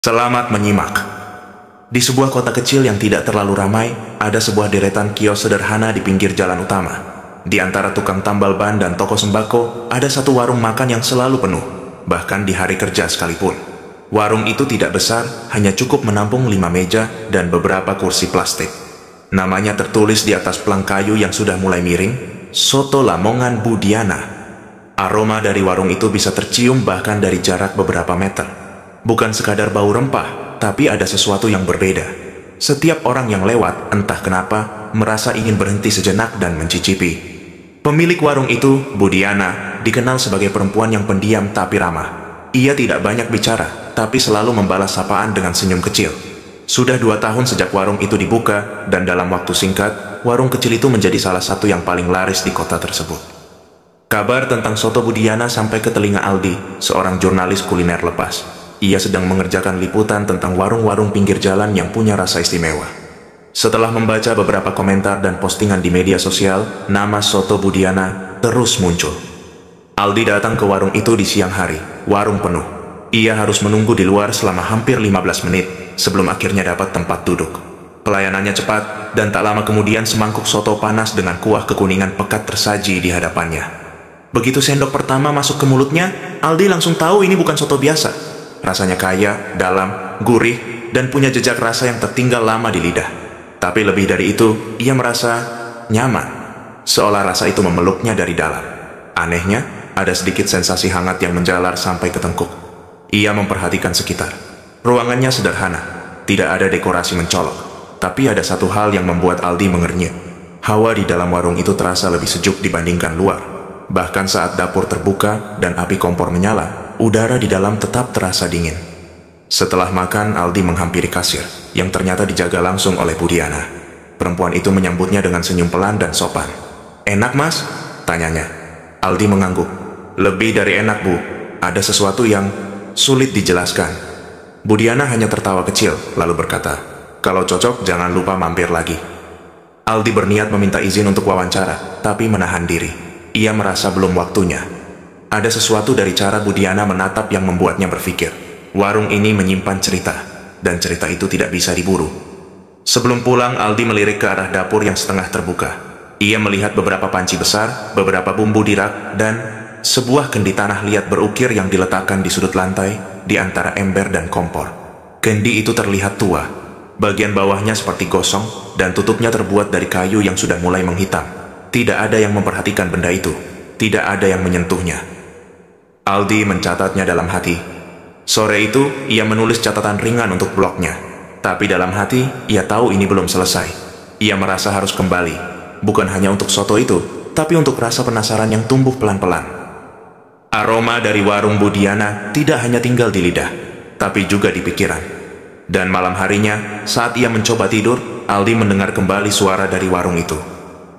Selamat menyimak. Di sebuah kota kecil yang tidak terlalu ramai, ada sebuah deretan kios sederhana di pinggir jalan utama. Di antara tukang tambal ban dan toko sembako, ada satu warung makan yang selalu penuh, bahkan di hari kerja sekalipun. Warung itu tidak besar, hanya cukup menampung 5 meja dan beberapa kursi plastik. Namanya tertulis di atas pelang kayu yang sudah mulai miring, Soto Lamongan Bu Diana. Aroma dari warung itu bisa tercium bahkan dari jarak beberapa meter. Bukan sekadar bau rempah, tapi ada sesuatu yang berbeda. Setiap orang yang lewat, entah kenapa, merasa ingin berhenti sejenak dan mencicipi. Pemilik warung itu, Bu Diana, dikenal sebagai perempuan yang pendiam tapi ramah. Ia tidak banyak bicara, tapi selalu membalas sapaan dengan senyum kecil. Sudah 2 tahun sejak warung itu dibuka, dan dalam waktu singkat, warung kecil itu menjadi salah satu yang paling laris di kota tersebut. Kabar tentang Soto Bu Diana sampai ke telinga Aldi, seorang jurnalis kuliner lepas. Ia sedang mengerjakan liputan tentang warung-warung pinggir jalan yang punya rasa istimewa. Setelah membaca beberapa komentar dan postingan di media sosial, nama Soto Bu Diana terus muncul. Aldi datang ke warung itu di siang hari, warung penuh. Ia harus menunggu di luar selama hampir 15 menit, sebelum akhirnya dapat tempat duduk. Pelayanannya cepat, dan tak lama kemudian semangkuk soto panas dengan kuah kekuningan pekat tersaji di hadapannya. Begitu sendok pertama masuk ke mulutnya, Aldi langsung tahu ini bukan soto biasa. Rasanya kaya, dalam, gurih, dan punya jejak rasa yang tertinggal lama di lidah. Tapi lebih dari itu, ia merasa nyaman, seolah rasa itu memeluknya dari dalam. Anehnya, ada sedikit sensasi hangat yang menjalar sampai ke tengkuk. Ia memperhatikan sekitar. Ruangannya sederhana, tidak ada dekorasi mencolok. Tapi ada satu hal yang membuat Aldi mengernyit. Hawa di dalam warung itu terasa lebih sejuk dibandingkan luar. Bahkan saat dapur terbuka dan api kompor menyala, udara di dalam tetap terasa dingin. Setelah makan, Aldi menghampiri kasir, yang ternyata dijaga langsung oleh Bu Diana. Perempuan itu menyambutnya dengan senyum pelan dan sopan. "Enak, Mas?" tanyanya. Aldi mengangguk. "Lebih dari enak, Bu. Ada sesuatu yang sulit dijelaskan." Bu Diana hanya tertawa kecil, lalu berkata, "Kalau cocok, jangan lupa mampir lagi." Aldi berniat meminta izin untuk wawancara, tapi menahan diri. Ia merasa belum waktunya. Ada sesuatu dari cara Bu Diana menatap yang membuatnya berpikir, warung ini menyimpan cerita, dan cerita itu tidak bisa diburu. Sebelum pulang, Aldi melirik ke arah dapur yang setengah terbuka. Ia melihat beberapa panci besar, beberapa bumbu di rak, dan sebuah kendi tanah liat berukir yang diletakkan di sudut lantai, di antara ember dan kompor. Kendi itu terlihat tua. Bagian bawahnya seperti gosong, dan tutupnya terbuat dari kayu yang sudah mulai menghitam. Tidak ada yang memperhatikan benda itu. Tidak ada yang menyentuhnya. Aldi mencatatnya dalam hati. Sore itu, ia menulis catatan ringan untuk blognya. Tapi dalam hati, ia tahu ini belum selesai. Ia merasa harus kembali. Bukan hanya untuk soto itu, tapi untuk rasa penasaran yang tumbuh pelan-pelan. Aroma dari warung Bu Diana tidak hanya tinggal di lidah, tapi juga di pikiran. Dan malam harinya, saat ia mencoba tidur, Aldi mendengar kembali suara dari warung itu.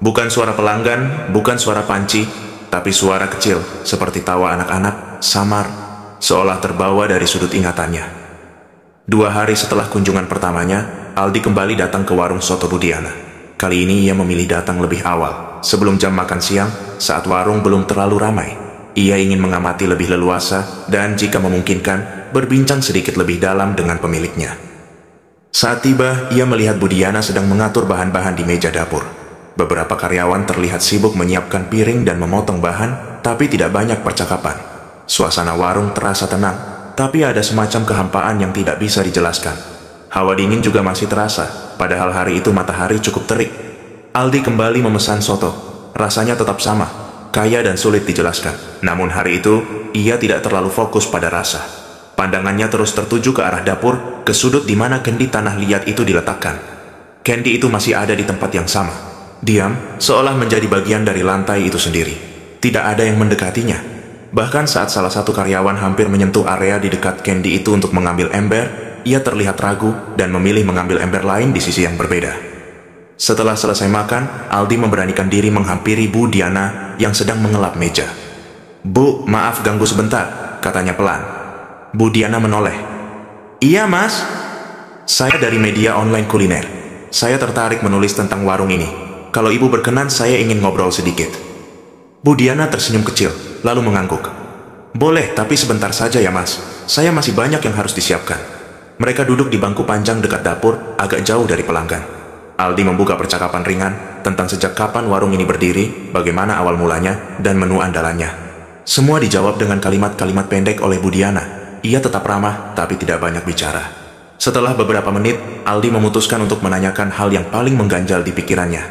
Bukan suara pelanggan, bukan suara panci, tapi suara kecil, seperti tawa anak-anak, samar, seolah terbawa dari sudut ingatannya. 2 hari setelah kunjungan pertamanya, Aldi kembali datang ke warung Soto Bu Diana. Kali ini ia memilih datang lebih awal, sebelum jam makan siang, saat warung belum terlalu ramai. Ia ingin mengamati lebih leluasa, dan jika memungkinkan, berbincang sedikit lebih dalam dengan pemiliknya. Saat tiba, ia melihat Bu Diana sedang mengatur bahan-bahan di meja dapur. Beberapa karyawan terlihat sibuk menyiapkan piring dan memotong bahan, tapi tidak banyak percakapan. Suasana warung terasa tenang, tapi ada semacam kehampaan yang tidak bisa dijelaskan. Hawa dingin juga masih terasa, padahal hari itu matahari cukup terik. Aldi kembali memesan soto. Rasanya tetap sama, kaya dan sulit dijelaskan. Namun hari itu, ia tidak terlalu fokus pada rasa. Pandangannya terus tertuju ke arah dapur, ke sudut di mana kendi tanah liat itu diletakkan. Kendi itu masih ada di tempat yang sama. Diam, seolah menjadi bagian dari lantai itu sendiri. Tidak ada yang mendekatinya. Bahkan saat salah satu karyawan hampir menyentuh area di dekat kendi itu untuk mengambil ember, ia terlihat ragu dan memilih mengambil ember lain di sisi yang berbeda. Setelah selesai makan, Aldi memberanikan diri menghampiri Bu Diana yang sedang mengelap meja. "Bu, maaf ganggu sebentar," katanya pelan. Bu Diana menoleh. "Iya, Mas. Saya dari media online kuliner. Saya tertarik menulis tentang warung ini. Kalau ibu berkenan, saya ingin ngobrol sedikit." Bu Diana tersenyum kecil, lalu mengangguk. "Boleh, tapi sebentar saja ya, Mas. Saya masih banyak yang harus disiapkan." Mereka duduk di bangku panjang dekat dapur, agak jauh dari pelanggan. Aldi membuka percakapan ringan tentang sejak kapan warung ini berdiri, bagaimana awal mulanya, dan menu andalannya. Semua dijawab dengan kalimat-kalimat pendek oleh Budiana. Ia tetap ramah, tapi tidak banyak bicara. Setelah beberapa menit, Aldi memutuskan untuk menanyakan hal yang paling mengganjal di pikirannya.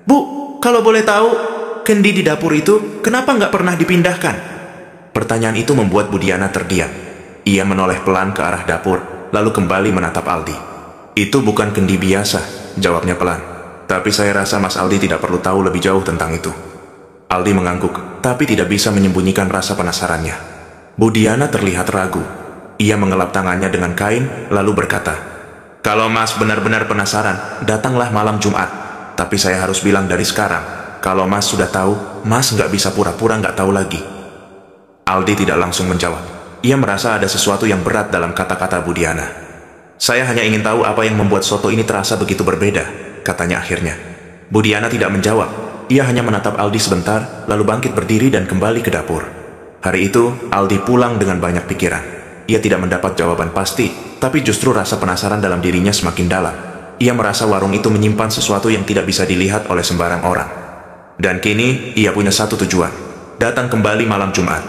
"Bu, kalau boleh tahu, kendi di dapur itu kenapa nggak pernah dipindahkan?" Pertanyaan itu membuat Budiana terdiam. Ia menoleh pelan ke arah dapur, lalu kembali menatap Aldi. "Itu bukan kendi biasa," jawabnya pelan. "Tapi saya rasa Mas Aldi tidak perlu tahu lebih jauh tentang itu." Aldi mengangguk, tapi tidak bisa menyembunyikan rasa penasarannya. Budiana terlihat ragu. Ia mengelap tangannya dengan kain, lalu berkata, "Kalau Mas benar-benar penasaran, datanglah malam Jumat. Tapi saya harus bilang dari sekarang, kalau Mas sudah tahu, Mas nggak bisa pura-pura nggak tahu lagi." Aldi tidak langsung menjawab. Ia merasa ada sesuatu yang berat dalam kata-kata Budiana. "Saya hanya ingin tahu apa yang membuat soto ini terasa begitu berbeda," katanya akhirnya. Budiana tidak menjawab. Ia hanya menatap Aldi sebentar, lalu bangkit berdiri dan kembali ke dapur. Hari itu, Aldi pulang dengan banyak pikiran. Ia tidak mendapat jawaban pasti, tapi justru rasa penasaran dalam dirinya semakin dalam. Ia merasa warung itu menyimpan sesuatu yang tidak bisa dilihat oleh sembarang orang. Dan kini, ia punya satu tujuan, datang kembali malam Jumat.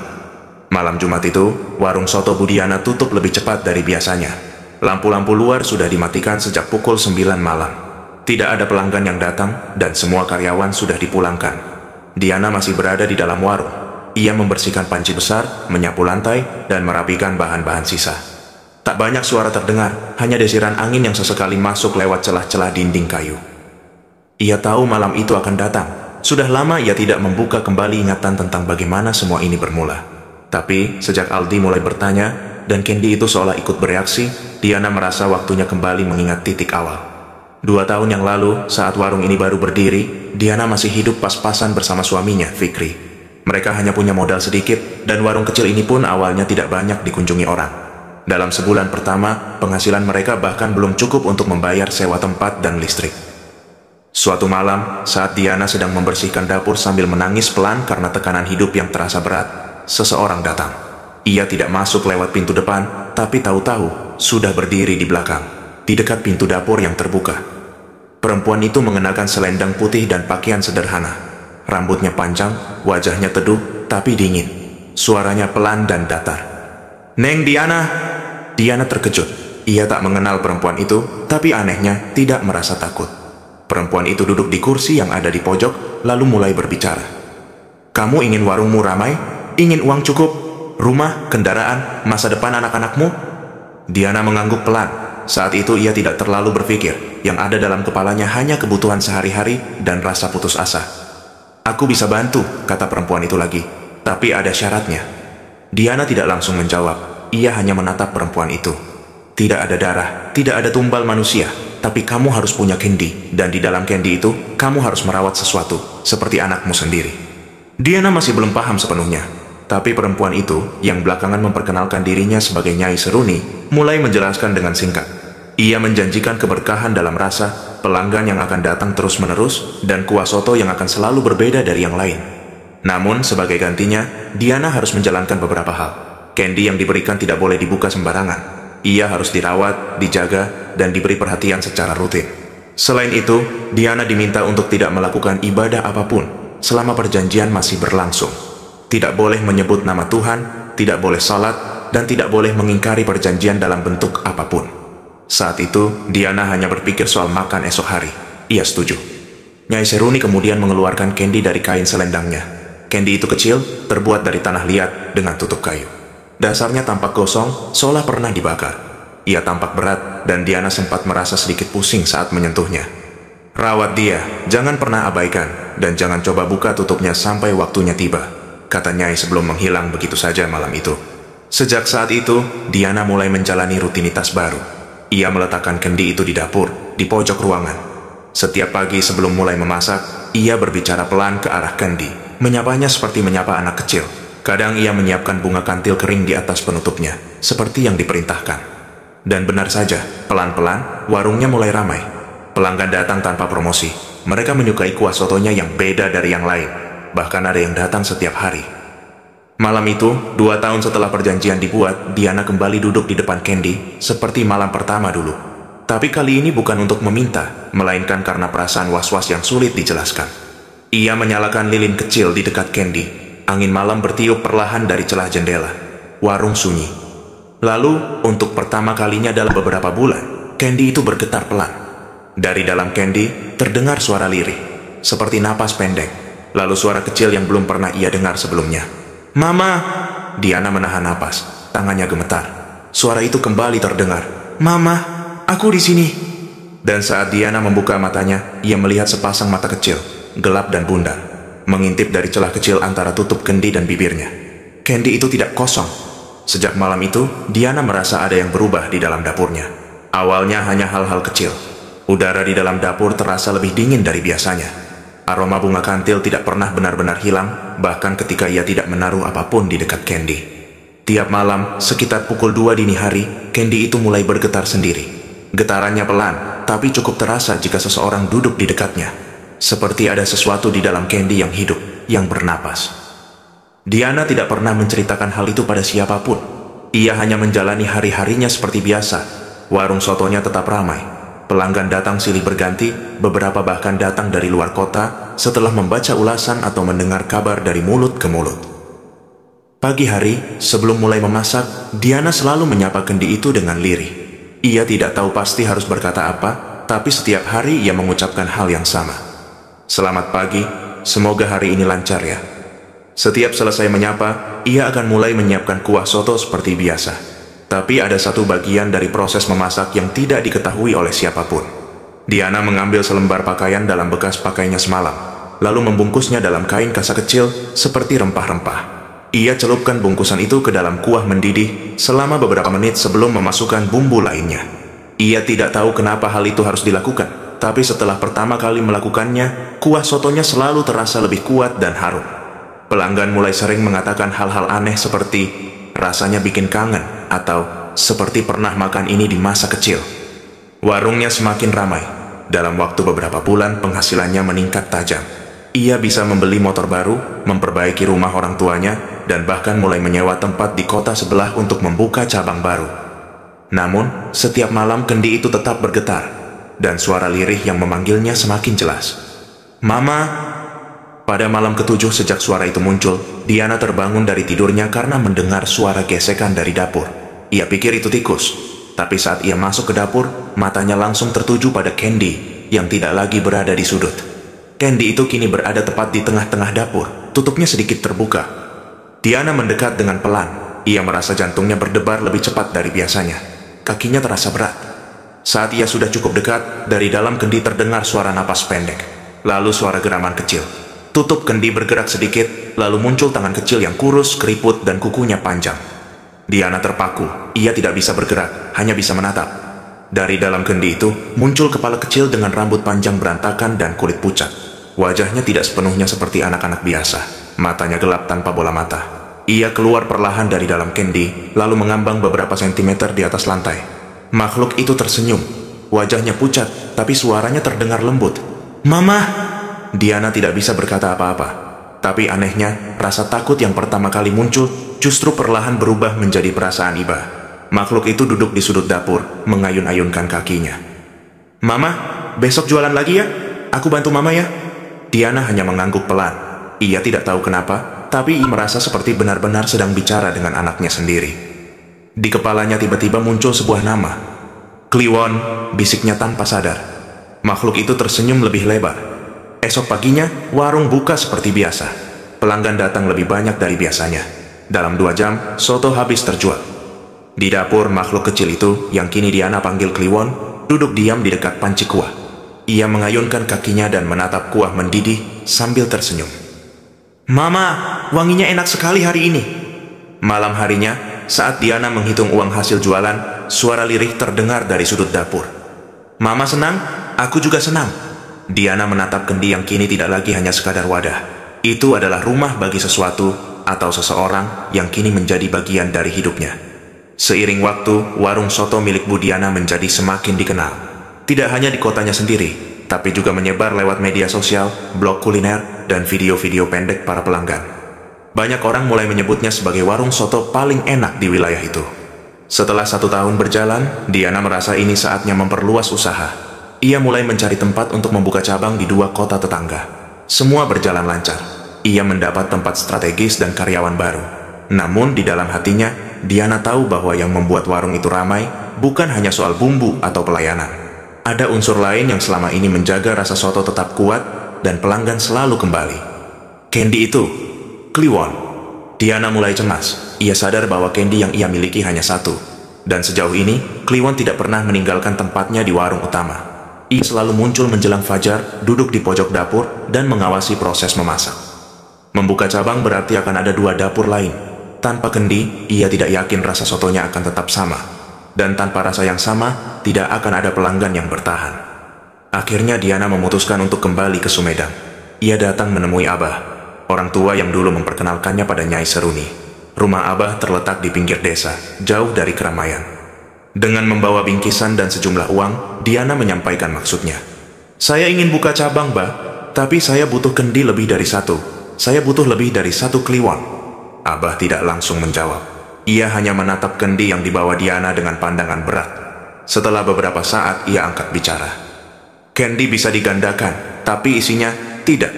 Malam Jumat itu, warung soto Budiana tutup lebih cepat dari biasanya. Lampu-lampu luar sudah dimatikan sejak pukul 9 malam. Tidak ada pelanggan yang datang, dan semua karyawan sudah dipulangkan. Diana masih berada di dalam warung. Ia membersihkan panci besar, menyapu lantai, dan merapikan bahan-bahan sisa. Tak banyak suara terdengar, hanya desiran angin yang sesekali masuk lewat celah-celah dinding kayu. Ia tahu malam itu akan datang. Sudah lama ia tidak membuka kembali ingatan tentang bagaimana semua ini bermula. Tapi, sejak Aldi mulai bertanya, dan Candy itu seolah ikut bereaksi, Diana merasa waktunya kembali mengingat titik awal. 2 tahun yang lalu, saat warung ini baru berdiri, Diana masih hidup pas-pasan bersama suaminya, Fikri. Mereka hanya punya modal sedikit, dan warung kecil ini pun awalnya tidak banyak dikunjungi orang. Dalam sebulan pertama, penghasilan mereka bahkan belum cukup untuk membayar sewa tempat dan listrik. Suatu malam, saat Diana sedang membersihkan dapur sambil menangis pelan karena tekanan hidup yang terasa berat, seseorang datang. Ia tidak masuk lewat pintu depan, tapi tahu-tahu sudah berdiri di belakang, di dekat pintu dapur yang terbuka. Perempuan itu mengenakan selendang putih dan pakaian sederhana. Rambutnya panjang, wajahnya teduh, tapi dingin. Suaranya pelan dan datar. "Neng Diana!" Diana terkejut. Ia tak mengenal perempuan itu, tapi anehnya tidak merasa takut. Perempuan itu duduk di kursi yang ada di pojok, lalu mulai berbicara. "Kamu ingin warungmu ramai? Ingin uang cukup? Rumah, kendaraan, masa depan anak-anakmu?" Diana mengangguk pelan. Saat itu ia tidak terlalu berpikir. Yang ada dalam kepalanya hanya kebutuhan sehari-hari dan rasa putus asa. "Aku bisa bantu," kata perempuan itu lagi. "Tapi ada syaratnya." Diana tidak langsung menjawab. Ia hanya menatap perempuan itu. "Tidak ada darah, tidak ada tumbal manusia. Tapi kamu harus punya kendi. Dan di dalam kendi itu, kamu harus merawat sesuatu. Seperti anakmu sendiri." Diana masih belum paham sepenuhnya. Tapi perempuan itu, yang belakangan memperkenalkan dirinya sebagai Nyai Seruni, mulai menjelaskan dengan singkat. Ia menjanjikan keberkahan dalam rasa, pelanggan yang akan datang terus-menerus, dan kuah soto yang akan selalu berbeda dari yang lain. Namun, sebagai gantinya, Diana harus menjalankan beberapa hal. Candy yang diberikan tidak boleh dibuka sembarangan. Ia harus dirawat, dijaga, dan diberi perhatian secara rutin. Selain itu, Diana diminta untuk tidak melakukan ibadah apapun selama perjanjian masih berlangsung. Tidak boleh menyebut nama Tuhan, tidak boleh salat, dan tidak boleh mengingkari perjanjian dalam bentuk apapun. Saat itu, Diana hanya berpikir soal makan esok hari. Ia setuju. Nyai Seruni kemudian mengeluarkan Candy dari kain selendangnya. Candy itu kecil, terbuat dari tanah liat dengan tutup kayu. Dasarnya tampak gosong, seolah pernah dibakar. Ia tampak berat, dan Diana sempat merasa sedikit pusing saat menyentuhnya. "Rawat dia, jangan pernah abaikan, dan jangan coba buka tutupnya sampai waktunya tiba," kata Nyai sebelum menghilang begitu saja malam itu. Sejak saat itu, Diana mulai menjalani rutinitas baru. Ia meletakkan kendi itu di dapur, di pojok ruangan. Setiap pagi sebelum mulai memasak, ia berbicara pelan ke arah kendi, menyapanya seperti menyapa anak kecil. Kadang ia menyiapkan bunga kantil kering di atas penutupnya, seperti yang diperintahkan. Dan benar saja, pelan-pelan, warungnya mulai ramai. Pelanggan datang tanpa promosi. Mereka menyukai kuah sotonya yang beda dari yang lain. Bahkan ada yang datang setiap hari. Malam itu, 2 tahun setelah perjanjian dibuat, Diana kembali duduk di depan Candy, seperti malam pertama dulu. Tapi kali ini bukan untuk meminta, melainkan karena perasaan was-was yang sulit dijelaskan. Ia menyalakan lilin kecil di dekat Candy. Angin malam bertiup perlahan dari celah jendela. Warung sunyi. Lalu, untuk pertama kalinya dalam beberapa bulan, Candy itu bergetar pelan. Dari dalam Candy, terdengar suara lirih, seperti napas pendek, lalu suara kecil yang belum pernah ia dengar sebelumnya. "Mama!" Diana menahan napas, tangannya gemetar. Suara itu kembali terdengar. "Mama, aku di sini." Dan saat Diana membuka matanya, ia melihat sepasang mata kecil, gelap dan bundar, mengintip dari celah kecil antara tutup kendi dan bibirnya. Candy itu tidak kosong. Sejak malam itu, Diana merasa ada yang berubah di dalam dapurnya. Awalnya hanya hal-hal kecil. Udara di dalam dapur terasa lebih dingin dari biasanya. Aroma bunga kantil tidak pernah benar-benar hilang, bahkan ketika ia tidak menaruh apapun di dekat Candy. Tiap malam, sekitar pukul 2 dini hari, Candy itu mulai bergetar sendiri. Getarannya pelan, tapi cukup terasa jika seseorang duduk di dekatnya. Seperti ada sesuatu di dalam Candy yang hidup, yang bernapas. Diana tidak pernah menceritakan hal itu pada siapapun. Ia hanya menjalani hari-harinya seperti biasa. Warung sotonya tetap ramai. Pelanggan datang silih berganti, beberapa bahkan datang dari luar kota setelah membaca ulasan atau mendengar kabar dari mulut ke mulut. Pagi hari, sebelum mulai memasak, Diana selalu menyapa kendi itu dengan lirih. Ia tidak tahu pasti harus berkata apa, tapi setiap hari ia mengucapkan hal yang sama. "Selamat pagi, semoga hari ini lancar ya." Setiap selesai menyapa, ia akan mulai menyiapkan kuah soto seperti biasa. Tapi ada satu bagian dari proses memasak yang tidak diketahui oleh siapapun. Diana mengambil selembar pakaian dalam bekas pakainya semalam, lalu membungkusnya dalam kain kasa kecil seperti rempah-rempah. Ia celupkan bungkusan itu ke dalam kuah mendidih selama beberapa menit sebelum memasukkan bumbu lainnya. Ia tidak tahu kenapa hal itu harus dilakukan, tapi setelah pertama kali melakukannya, kuah sotonya selalu terasa lebih kuat dan harum. Pelanggan mulai sering mengatakan hal-hal aneh seperti rasanya bikin kangen, atau seperti pernah makan ini di masa kecil. Warungnya semakin ramai. Dalam waktu beberapa bulan, penghasilannya meningkat tajam. Ia bisa membeli motor baru, memperbaiki rumah orang tuanya, dan bahkan mulai menyewa tempat di kota sebelah untuk membuka cabang baru. Namun, setiap malam kendi itu tetap bergetar, dan suara lirih yang memanggilnya semakin jelas. "Mama!" Pada malam ketujuh sejak suara itu muncul, Diana terbangun dari tidurnya karena mendengar suara gesekan dari dapur. Ia pikir itu tikus, tapi saat ia masuk ke dapur, matanya langsung tertuju pada Candy yang tidak lagi berada di sudut. Candy itu kini berada tepat di tengah-tengah dapur, tutupnya sedikit terbuka. Diana mendekat dengan pelan. Ia merasa jantungnya berdebar lebih cepat dari biasanya. Kakinya terasa berat. Saat ia sudah cukup dekat, dari dalam kendi terdengar suara napas pendek, lalu suara geraman kecil. Tutup kendi bergerak sedikit, lalu muncul tangan kecil yang kurus, keriput, dan kukunya panjang. Diana terpaku. Ia tidak bisa bergerak, hanya bisa menatap. Dari dalam kendi itu, muncul kepala kecil dengan rambut panjang berantakan dan kulit pucat. Wajahnya tidak sepenuhnya seperti anak-anak biasa. Matanya gelap tanpa bola mata. Ia keluar perlahan dari dalam kendi, lalu mengambang beberapa sentimeter di atas lantai. Makhluk itu tersenyum. Wajahnya pucat, tapi suaranya terdengar lembut. "Mama!" Diana tidak bisa berkata apa-apa. Tapi anehnya, rasa takut yang pertama kali muncul justru perlahan berubah menjadi perasaan iba. Makhluk itu duduk di sudut dapur, mengayun-ayunkan kakinya. "Mama, besok jualan lagi ya? Aku bantu Mama ya?" Diana hanya mengangguk pelan. Ia tidak tahu kenapa, tapi ia merasa seperti benar-benar sedang bicara dengan anaknya sendiri. Di kepalanya tiba-tiba muncul sebuah nama. "Kliwon," bisiknya tanpa sadar. Makhluk itu tersenyum lebih lebar. Esok paginya, warung buka seperti biasa. Pelanggan datang lebih banyak dari biasanya. Dalam 2 jam, soto habis terjual. Di dapur, makhluk kecil itu, yang kini Diana panggil Kliwon, duduk diam di dekat panci kuah. Ia mengayunkan kakinya dan menatap kuah mendidih sambil tersenyum. "Mama, wanginya enak sekali hari ini." Malam harinya, saat Diana menghitung uang hasil jualan, suara lirih terdengar dari sudut dapur. "Mama senang, aku juga senang." Diana menatap kendi yang kini tidak lagi hanya sekadar wadah. Itu adalah rumah bagi sesuatu atau seseorang yang kini menjadi bagian dari hidupnya. Seiring waktu, warung soto milik Bu Diana menjadi semakin dikenal. Tidak hanya di kotanya sendiri, tapi juga menyebar lewat media sosial, blog kuliner, dan video-video pendek para pelanggan. Banyak orang mulai menyebutnya sebagai warung soto paling enak di wilayah itu. Setelah 1 tahun berjalan, Diana merasa ini saatnya memperluas usaha. Ia mulai mencari tempat untuk membuka cabang di 2 kota tetangga. Semua berjalan lancar. Ia mendapat tempat strategis dan karyawan baru. Namun di dalam hatinya, Diana tahu bahwa yang membuat warung itu ramai bukan hanya soal bumbu atau pelayanan. Ada unsur lain yang selama ini menjaga rasa soto tetap kuat dan pelanggan selalu kembali. Candy itu, Kliwon. Diana mulai cemas. Ia sadar bahwa candy yang ia miliki hanya 1. Dan sejauh ini, Kliwon tidak pernah meninggalkan tempatnya di warung utama. Ia selalu muncul menjelang fajar, duduk di pojok dapur, dan mengawasi proses memasak. Membuka cabang berarti akan ada 2 dapur lain. Tanpa kendi, ia tidak yakin rasa sotonya akan tetap sama. Dan tanpa rasa yang sama, tidak akan ada pelanggan yang bertahan. Akhirnya Diana memutuskan untuk kembali ke Sumedang. Ia datang menemui Abah, orang tua yang dulu memperkenalkannya pada Nyai Seruni. Rumah Abah terletak di pinggir desa, jauh dari keramaian. Dengan membawa bingkisan dan sejumlah uang, Diana menyampaikan maksudnya. Saya ingin buka cabang, Bah, tapi saya butuh kendi lebih dari 1. Saya butuh lebih dari 1 Kliwon. Abah tidak langsung menjawab. Ia hanya menatap kendi yang dibawa Diana dengan pandangan berat. Setelah beberapa saat, ia angkat bicara. Kendi bisa digandakan, tapi isinya tidak.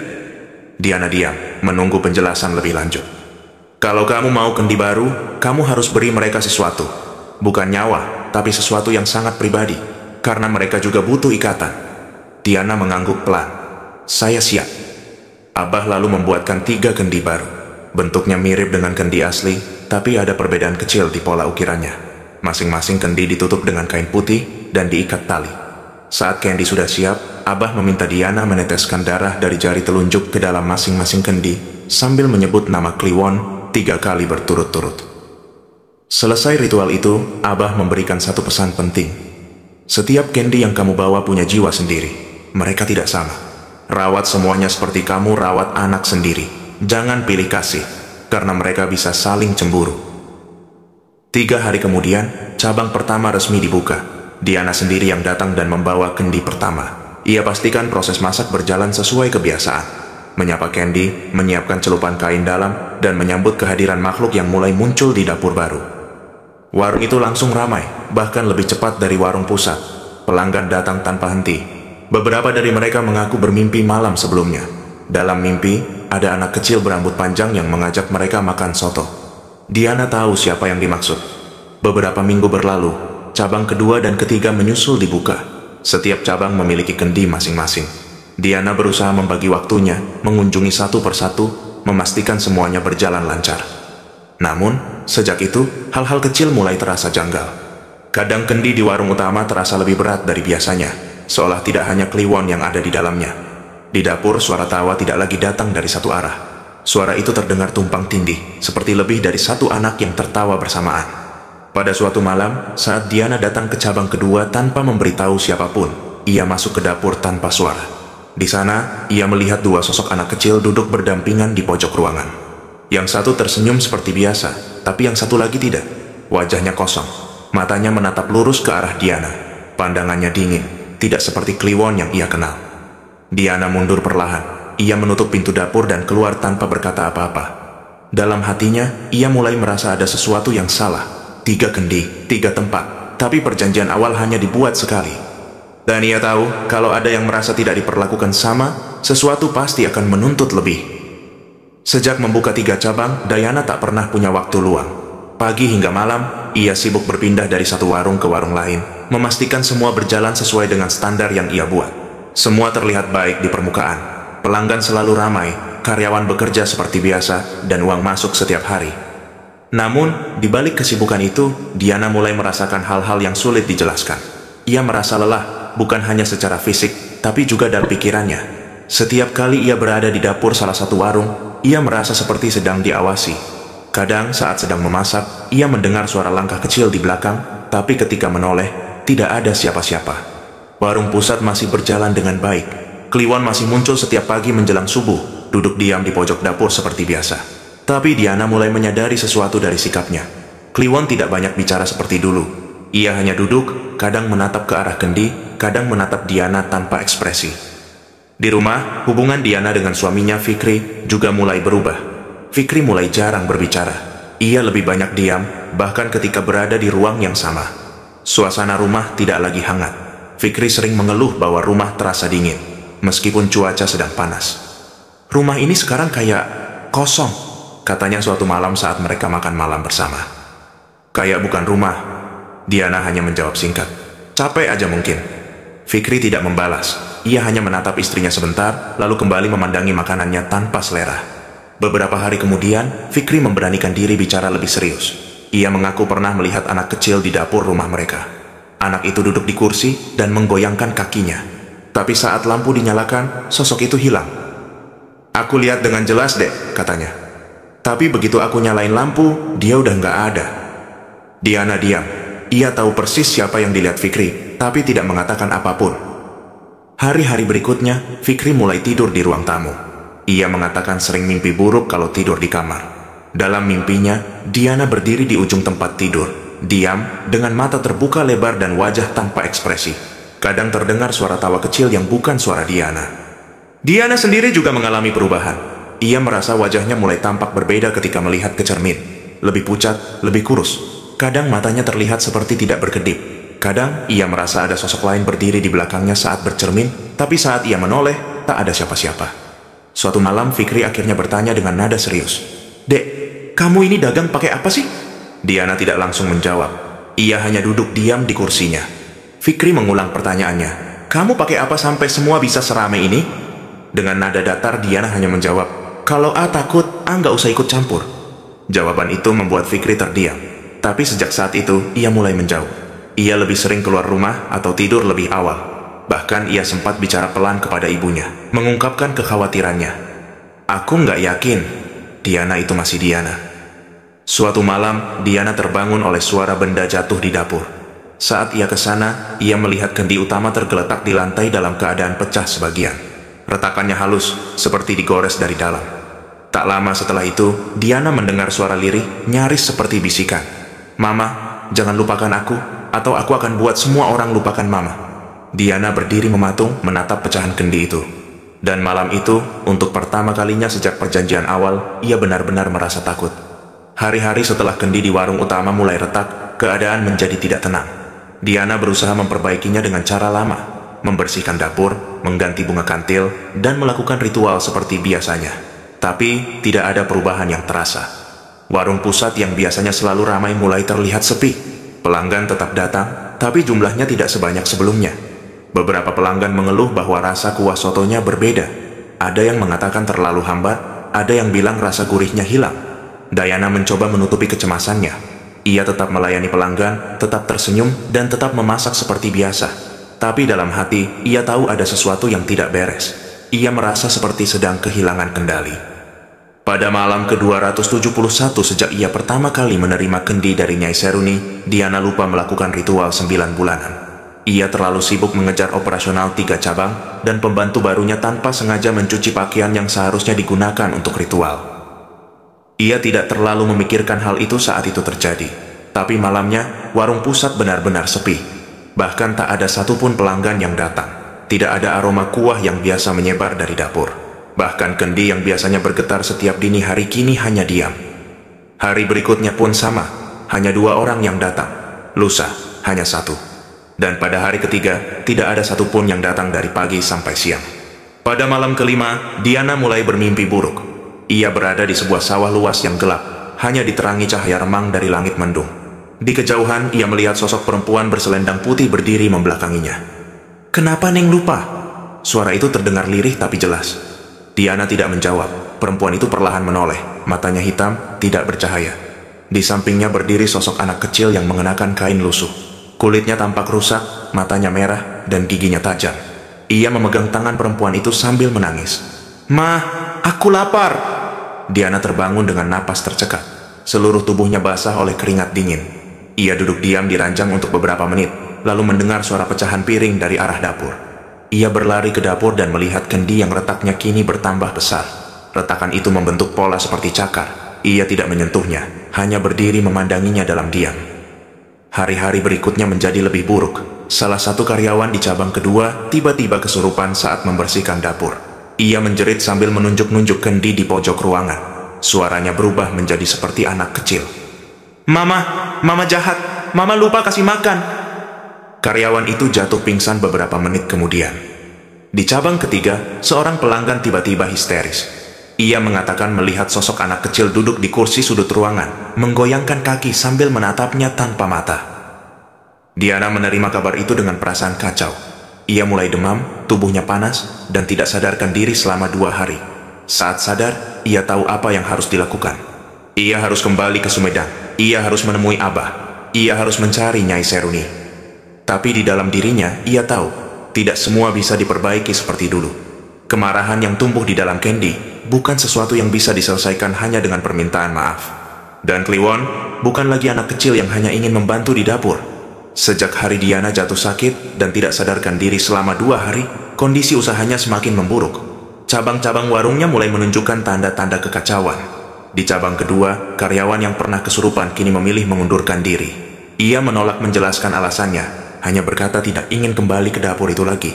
Diana diam, menunggu penjelasan lebih lanjut. Kalau kamu mau kendi baru, kamu harus beri mereka sesuatu. Bukan nyawa, tapi sesuatu yang sangat pribadi. Karena mereka juga butuh ikatan. Diana mengangguk pelan. Saya siap. Abah lalu membuatkan 3 kendi baru. Bentuknya mirip dengan kendi asli, tapi ada perbedaan kecil di pola ukirannya. Masing-masing kendi ditutup dengan kain putih dan diikat tali. Saat kendi sudah siap, Abah meminta Diana meneteskan darah dari jari telunjuk ke dalam masing-masing kendi sambil menyebut nama Kliwon 3 kali berturut-turut. Selesai ritual itu, Abah memberikan satu pesan penting. Setiap kendi yang kamu bawa punya jiwa sendiri. Mereka tidak sama. Rawat semuanya seperti kamu rawat anak sendiri. Jangan pilih kasih, karena mereka bisa saling cemburu. 3 hari kemudian, cabang pertama resmi dibuka. Diana sendiri yang datang dan membawa kendi pertama. Ia pastikan proses masak berjalan sesuai kebiasaan. Menyapa Candy, menyiapkan celupan kain dalam, dan menyambut kehadiran makhluk yang mulai muncul di dapur baru. Warung itu langsung ramai, bahkan lebih cepat dari warung pusat. Pelanggan datang tanpa henti. Beberapa dari mereka mengaku bermimpi malam sebelumnya. Dalam mimpi, ada anak kecil berambut panjang yang mengajak mereka makan soto. Diana tahu siapa yang dimaksud. Beberapa minggu berlalu, cabang kedua dan ketiga menyusul dibuka. Setiap cabang memiliki kendi masing-masing. Diana berusaha membagi waktunya, mengunjungi satu persatu, memastikan semuanya berjalan lancar. Namun, sejak itu, hal-hal kecil mulai terasa janggal. Kadang kendi di warung utama terasa lebih berat dari biasanya, seolah tidak hanya Kliwon yang ada di dalamnya. Di dapur, suara tawa tidak lagi datang dari satu arah. Suara itu terdengar tumpang tindih, seperti lebih dari 1 anak yang tertawa bersamaan. Pada suatu malam, saat Diana datang ke cabang kedua tanpa memberitahu siapapun, ia masuk ke dapur tanpa suara. Di sana, ia melihat 2 sosok anak kecil duduk berdampingan di pojok ruangan. Yang satu tersenyum seperti biasa, tapi yang satu lagi tidak. Wajahnya kosong, matanya menatap lurus ke arah Diana. Pandangannya dingin, tidak seperti Kliwon yang ia kenal. Diana mundur perlahan. Ia menutup pintu dapur dan keluar tanpa berkata apa-apa. Dalam hatinya, ia mulai merasa ada sesuatu yang salah. 3 kendi, 3 tempat, tapi perjanjian awal hanya dibuat sekali. Dan ia tahu, kalau ada yang merasa tidak diperlakukan sama, sesuatu pasti akan menuntut lebih. Sejak membuka 3 cabang, Diana tak pernah punya waktu luang. Pagi hingga malam, ia sibuk berpindah dari satu warung ke warung lain, memastikan semua berjalan sesuai dengan standar yang ia buat. Semua terlihat baik di permukaan. Pelanggan selalu ramai, karyawan bekerja seperti biasa, dan uang masuk setiap hari. Namun, di balik kesibukan itu, Diana mulai merasakan hal-hal yang sulit dijelaskan. Ia merasa lelah, bukan hanya secara fisik, tapi juga dalam pikirannya. Setiap kali ia berada di dapur salah satu warung, ia merasa seperti sedang diawasi. Kadang saat sedang memasak, ia mendengar suara langkah kecil di belakang, tapi ketika menoleh, tidak ada siapa-siapa. Warung pusat masih berjalan dengan baik. Kliwon masih muncul setiap pagi menjelang subuh, duduk diam di pojok dapur seperti biasa. Tapi Diana mulai menyadari sesuatu dari sikapnya. Kliwon tidak banyak bicara seperti dulu. Ia hanya duduk, kadang menatap ke arah kendi, kadang menatap Diana tanpa ekspresi. Di rumah, hubungan Diana dengan suaminya Fikri juga mulai berubah. Fikri mulai jarang berbicara. Ia lebih banyak diam, bahkan ketika berada di ruang yang sama. Suasana rumah tidak lagi hangat. Fikri sering mengeluh bahwa rumah terasa dingin, meskipun cuaca sedang panas. Rumah ini sekarang kayak kosong, katanya suatu malam saat mereka makan malam bersama. Kayak bukan rumah, Diana hanya menjawab singkat. Capek aja mungkin. Fikri tidak membalas. Ia hanya menatap istrinya sebentar, lalu kembali memandangi makanannya tanpa selera. Beberapa hari kemudian, Fikri memberanikan diri bicara lebih serius. Ia mengaku pernah melihat anak kecil di dapur rumah mereka. Anak itu duduk di kursi dan menggoyangkan kakinya. Tapi saat lampu dinyalakan, sosok itu hilang. Aku lihat dengan jelas deh, katanya. Tapi begitu aku nyalain lampu, dia udah nggak ada. Diana diam. Ia tahu persis siapa yang dilihat Fikri, tapi tidak mengatakan apapun. Hari-hari berikutnya, Fikri mulai tidur di ruang tamu. Ia mengatakan sering mimpi buruk kalau tidur di kamar. Dalam mimpinya, Diana berdiri di ujung tempat tidur, diam, dengan mata terbuka lebar dan wajah tanpa ekspresi. Kadang terdengar suara tawa kecil yang bukan suara Diana. Diana sendiri juga mengalami perubahan. Ia merasa wajahnya mulai tampak berbeda ketika melihat ke cermin. Lebih pucat, lebih kurus. Kadang matanya terlihat seperti tidak berkedip. Kadang ia merasa ada sosok lain berdiri di belakangnya saat bercermin, tapi saat ia menoleh, tak ada siapa-siapa. Suatu malam, Fikri akhirnya bertanya dengan nada serius. Dek, kamu ini dagang pakai apa sih? Diana tidak langsung menjawab. Ia hanya duduk diam di kursinya. Fikri mengulang pertanyaannya. Kamu pakai apa sampai semua bisa seramai ini? Dengan nada datar, Diana hanya menjawab, kalau A takut, A nggak usah ikut campur. Jawaban itu membuat Fikri terdiam. Tapi sejak saat itu, ia mulai menjauh. Ia lebih sering keluar rumah atau tidur lebih awal. Bahkan ia sempat bicara pelan kepada ibunya, mengungkapkan kekhawatirannya. Aku nggak yakin, Diana itu masih Diana. Suatu malam, Diana terbangun oleh suara benda jatuh di dapur. Saat ia ke sana, ia melihat kendi utama tergeletak di lantai dalam keadaan pecah sebagian. Retakannya halus, seperti digores dari dalam. Tak lama setelah itu, Diana mendengar suara lirih, nyaris seperti bisikan. Mama, jangan lupakan aku, atau aku akan buat semua orang lupakan Mama. Diana berdiri mematung, menatap pecahan kendi itu. Dan malam itu, untuk pertama kalinya sejak perjanjian awal, ia benar-benar merasa takut. Hari-hari setelah kendi di warung utama mulai retak, keadaan menjadi tidak tenang. Diana berusaha memperbaikinya dengan cara lama. Membersihkan dapur, mengganti bunga kantil, dan melakukan ritual seperti biasanya. Tapi, tidak ada perubahan yang terasa. Warung pusat yang biasanya selalu ramai mulai terlihat sepi. Pelanggan tetap datang, tapi jumlahnya tidak sebanyak sebelumnya. Beberapa pelanggan mengeluh bahwa rasa kuah sotonya berbeda. Ada yang mengatakan terlalu hambar, ada yang bilang rasa gurihnya hilang. Diana mencoba menutupi kecemasannya. Ia tetap melayani pelanggan, tetap tersenyum, dan tetap memasak seperti biasa. Tapi dalam hati, ia tahu ada sesuatu yang tidak beres. Ia merasa seperti sedang kehilangan kendali. Pada malam ke-271 sejak ia pertama kali menerima kendi dari Nyai Seruni, Diana lupa melakukan ritual 9 bulanan. Ia terlalu sibuk mengejar operasional 3 cabang, dan pembantu barunya tanpa sengaja mencuci pakaian yang seharusnya digunakan untuk ritual. Ia tidak terlalu memikirkan hal itu saat itu terjadi. Tapi malamnya, warung pusat benar-benar sepi. Bahkan tak ada satupun pelanggan yang datang. Tidak ada aroma kuah yang biasa menyebar dari dapur. Bahkan kendi yang biasanya bergetar setiap dini hari kini hanya diam. Hari berikutnya pun sama. Hanya 2 orang yang datang. Lusa, hanya 1. Dan pada hari ketiga, tidak ada satupun yang datang dari pagi sampai siang. Pada malam kelima, Diana mulai bermimpi buruk. Ia berada di sebuah sawah luas yang gelap, hanya diterangi cahaya remang dari langit mendung. Di kejauhan, ia melihat sosok perempuan berselendang putih berdiri membelakanginya. Kenapa Neng lupa? Suara itu terdengar lirih tapi jelas. Diana tidak menjawab. Perempuan itu perlahan menoleh, matanya hitam, tidak bercahaya. Di sampingnya berdiri sosok anak kecil yang mengenakan kain lusuh. Kulitnya tampak rusak, matanya merah, dan giginya tajam. Ia memegang tangan perempuan itu sambil menangis. Ma, aku lapar. Diana terbangun dengan napas tercekat. Seluruh tubuhnya basah oleh keringat dingin. Ia duduk diam di ranjang untuk beberapa menit, lalu mendengar suara pecahan piring dari arah dapur. Ia berlari ke dapur dan melihat kendi yang retaknya kini bertambah besar. Retakan itu membentuk pola seperti cakar. Ia tidak menyentuhnya, hanya berdiri memandanginya dalam diam. Hari-hari berikutnya menjadi lebih buruk. Salah satu karyawan di cabang kedua tiba-tiba kesurupan saat membersihkan dapur. Ia menjerit sambil menunjuk-nunjuk kendi di pojok ruangan. Suaranya berubah menjadi seperti anak kecil. Mama jahat. Mama lupa kasih makan. Karyawan itu jatuh pingsan beberapa menit kemudian. Di cabang ketiga, seorang pelanggan tiba-tiba histeris. Ia mengatakan melihat sosok anak kecil duduk di kursi sudut ruangan, menggoyangkan kaki sambil menatapnya tanpa mata. Diana menerima kabar itu dengan perasaan kacau. Ia mulai demam, tubuhnya panas, dan tidak sadarkan diri selama 2 hari. Saat sadar, ia tahu apa yang harus dilakukan. Ia harus kembali ke Sumedang. Ia harus menemui Abah. Ia harus mencari Nyai Seruni. Tapi di dalam dirinya, ia tahu, tidak semua bisa diperbaiki seperti dulu. Kemarahan yang tumbuh di dalam Candy bukan sesuatu yang bisa diselesaikan hanya dengan permintaan maaf. Dan Kliwon bukan lagi anak kecil yang hanya ingin membantu di dapur. Sejak hari Diana jatuh sakit dan tidak sadarkan diri selama 2 hari, kondisi usahanya semakin memburuk. Cabang-cabang warungnya mulai menunjukkan tanda-tanda kekacauan. Di cabang kedua, karyawan yang pernah kesurupan kini memilih mengundurkan diri. Ia menolak menjelaskan alasannya, hanya berkata tidak ingin kembali ke dapur itu lagi.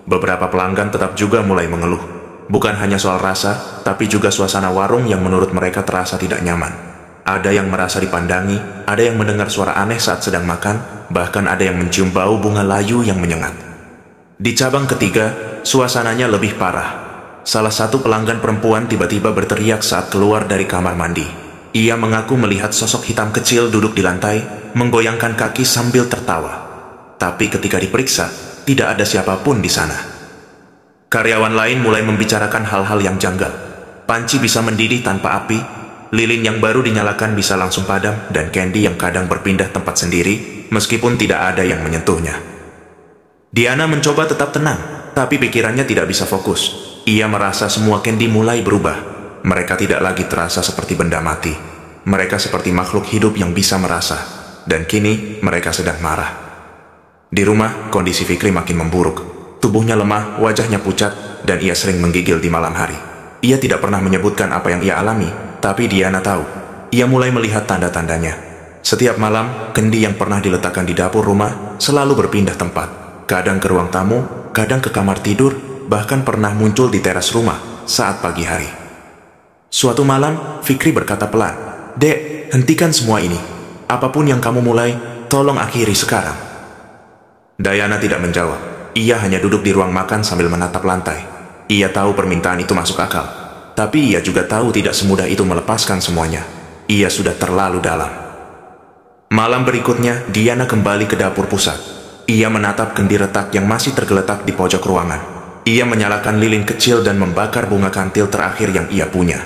Beberapa pelanggan tetap juga mulai mengeluh. Bukan hanya soal rasa, tapi juga suasana warung yang menurut mereka terasa tidak nyaman. Ada yang merasa dipandangi, ada yang mendengar suara aneh saat sedang makan, bahkan ada yang mencium bau bunga layu yang menyengat. Di cabang ketiga, suasananya lebih parah. Salah satu pelanggan perempuan tiba-tiba berteriak saat keluar dari kamar mandi. Ia mengaku melihat sosok hitam kecil duduk di lantai, menggoyangkan kaki sambil tertawa. Tapi ketika diperiksa, tidak ada siapapun di sana. Karyawan lain mulai membicarakan hal-hal yang janggal. Panci bisa mendidih tanpa api, lilin yang baru dinyalakan bisa langsung padam, dan Candy yang kadang berpindah tempat sendiri, meskipun tidak ada yang menyentuhnya. Diana mencoba tetap tenang, tapi pikirannya tidak bisa fokus. Ia merasa semua Candy mulai berubah. Mereka tidak lagi terasa seperti benda mati. Mereka seperti makhluk hidup yang bisa merasa. Dan kini mereka sedang marah. Di rumah, kondisi Fikri makin memburuk. Tubuhnya lemah, wajahnya pucat, dan ia sering menggigil di malam hari. Ia tidak pernah menyebutkan apa yang ia alami, tapi Diana tahu. Ia mulai melihat tanda-tandanya. Setiap malam, kendi yang pernah diletakkan di dapur rumah selalu berpindah tempat. Kadang ke ruang tamu, kadang ke kamar tidur, bahkan pernah muncul di teras rumah saat pagi hari. Suatu malam, Fikri berkata pelan, "Dek, hentikan semua ini. Apapun yang kamu mulai, tolong akhiri sekarang." Diana tidak menjawab. Ia hanya duduk di ruang makan sambil menatap lantai. Ia tahu permintaan itu masuk akal. Tapi ia juga tahu tidak semudah itu melepaskan semuanya. Ia sudah terlalu dalam. Malam berikutnya, Diana kembali ke dapur pusat. Ia menatap kendi retak yang masih tergeletak di pojok ruangan. Ia menyalakan lilin kecil dan membakar bunga kantil terakhir yang ia punya.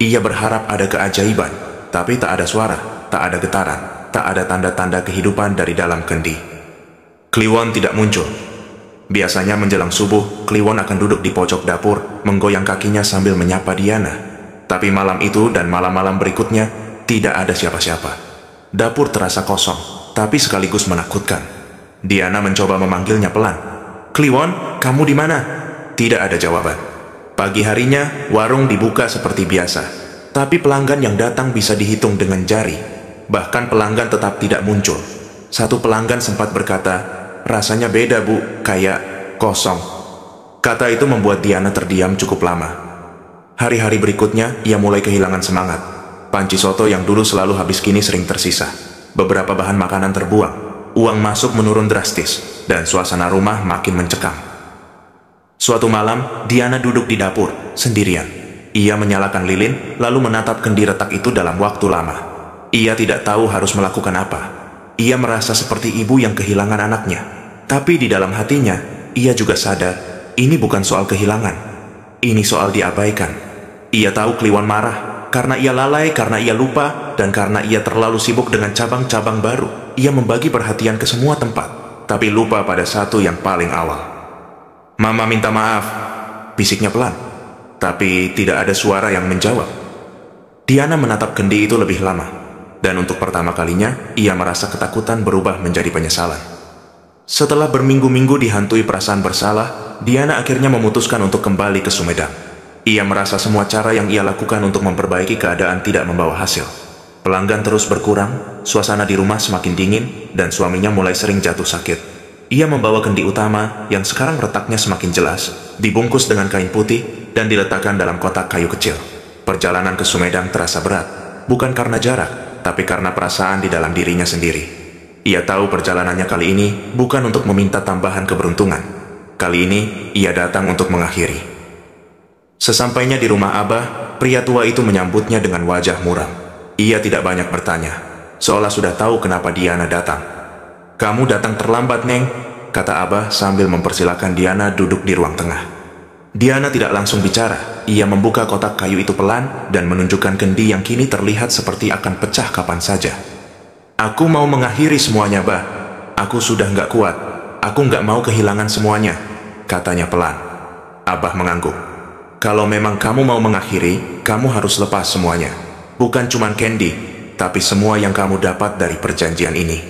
Ia berharap ada keajaiban, tapi tak ada suara, tak ada getaran, tak ada tanda-tanda kehidupan dari dalam kendi. Kliwon tidak muncul. Biasanya menjelang subuh, Kliwon akan duduk di pojok dapur, menggoyang kakinya sambil menyapa Diana. Tapi malam itu dan malam-malam berikutnya, tidak ada siapa-siapa. Dapur terasa kosong, tapi sekaligus menakutkan. Diana mencoba memanggilnya pelan. "Kliwon, kamu di mana?" Tidak ada jawaban. Pagi harinya, warung dibuka seperti biasa. Tapi pelanggan yang datang bisa dihitung dengan jari. Bahkan pelanggan tetap tidak muncul. Satu pelanggan sempat berkata, "Rasanya beda, Bu, kayak kosong." Kata itu membuat Diana terdiam cukup lama. Hari-hari berikutnya, ia mulai kehilangan semangat. Panci soto yang dulu selalu habis kini sering tersisa. Beberapa bahan makanan terbuang. Uang masuk menurun drastis, dan suasana rumah makin mencekam. Suatu malam, Diana duduk di dapur, sendirian. Ia menyalakan lilin, lalu menatap kendi retak itu dalam waktu lama. Ia tidak tahu harus melakukan apa. Ia merasa seperti ibu yang kehilangan anaknya. Tapi di dalam hatinya, ia juga sadar, ini bukan soal kehilangan. Ini soal diabaikan. Ia tahu Kliwon marah, karena ia lalai, karena ia lupa, dan karena ia terlalu sibuk dengan cabang-cabang baru. Ia membagi perhatian ke semua tempat, tapi lupa pada satu yang paling awal. "Mama minta maaf," bisiknya pelan. Tapi tidak ada suara yang menjawab. Diana menatap kendi itu lebih lama. Dan untuk pertama kalinya, ia merasa ketakutan berubah menjadi penyesalan. Setelah berminggu-minggu dihantui perasaan bersalah, Diana akhirnya memutuskan untuk kembali ke Sumedang. Ia merasa semua cara yang ia lakukan untuk memperbaiki keadaan tidak membawa hasil. Pelanggan terus berkurang, suasana di rumah semakin dingin, dan suaminya mulai sering jatuh sakit. Ia membawa kendi utama, yang sekarang retaknya semakin jelas, dibungkus dengan kain putih, dan diletakkan dalam kotak kayu kecil. Perjalanan ke Sumedang terasa berat, bukan karena jarak, tapi karena perasaan di dalam dirinya sendiri. Ia tahu perjalanannya kali ini bukan untuk meminta tambahan keberuntungan. Kali ini, ia datang untuk mengakhiri. Sesampainya di rumah Abah, pria tua itu menyambutnya dengan wajah muram. Ia tidak banyak bertanya, seolah sudah tahu kenapa Diana datang. "Kamu datang terlambat, Neng," kata Abah sambil mempersilahkan Diana duduk di ruang tengah. Diana tidak langsung bicara. Ia membuka kotak kayu itu pelan dan menunjukkan kendi yang kini terlihat seperti akan pecah kapan saja. "Aku mau mengakhiri semuanya, Bah. Aku sudah nggak kuat. Aku nggak mau kehilangan semuanya," katanya pelan. Abah mengangguk. "Kalau memang kamu mau mengakhiri, kamu harus lepas semuanya. Bukan cuma candy, tapi semua yang kamu dapat dari perjanjian ini."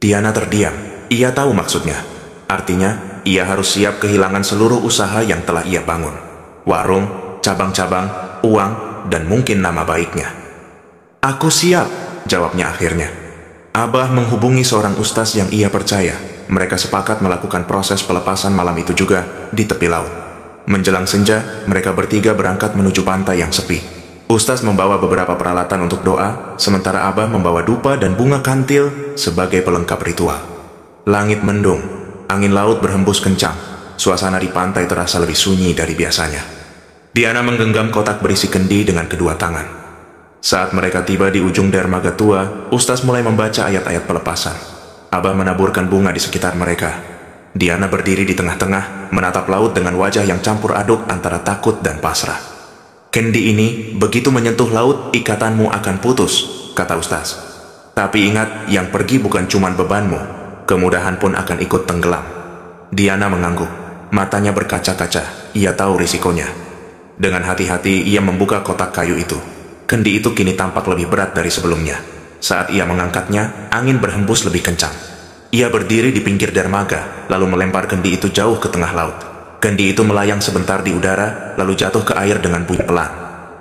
Diana terdiam. Ia tahu maksudnya. Artinya, ia harus siap kehilangan seluruh usaha yang telah ia bangun. Warung, cabang-cabang, uang, dan mungkin nama baiknya. "Aku siap," jawabnya akhirnya. Abah menghubungi seorang ustaz yang ia percaya. Mereka sepakat melakukan proses pelepasan malam itu juga di tepi laut. Menjelang senja, mereka bertiga berangkat menuju pantai yang sepi. Ustaz membawa beberapa peralatan untuk doa, sementara Abah membawa dupa dan bunga kantil sebagai pelengkap ritual. Langit mendung. Angin laut berhembus kencang. Suasana di pantai terasa lebih sunyi dari biasanya. Diana menggenggam kotak berisi kendi dengan kedua tangan. Saat mereka tiba di ujung dermaga tua, Ustaz mulai membaca ayat-ayat pelepasan. Abah menaburkan bunga di sekitar mereka. Diana berdiri di tengah-tengah, menatap laut dengan wajah yang campur aduk antara takut dan pasrah. "Kendi ini, begitu menyentuh laut, ikatanmu akan putus," kata Ustaz. "Tapi ingat, yang pergi bukan cuma bebanmu. Kemudahan pun akan ikut tenggelam." Diana mengangguk. Matanya berkaca-kaca. Ia tahu risikonya. Dengan hati-hati, ia membuka kotak kayu itu. Kendi itu kini tampak lebih berat dari sebelumnya. Saat ia mengangkatnya, angin berhembus lebih kencang. Ia berdiri di pinggir dermaga, lalu melempar kendi itu jauh ke tengah laut. Kendi itu melayang sebentar di udara, lalu jatuh ke air dengan bunyi pelan.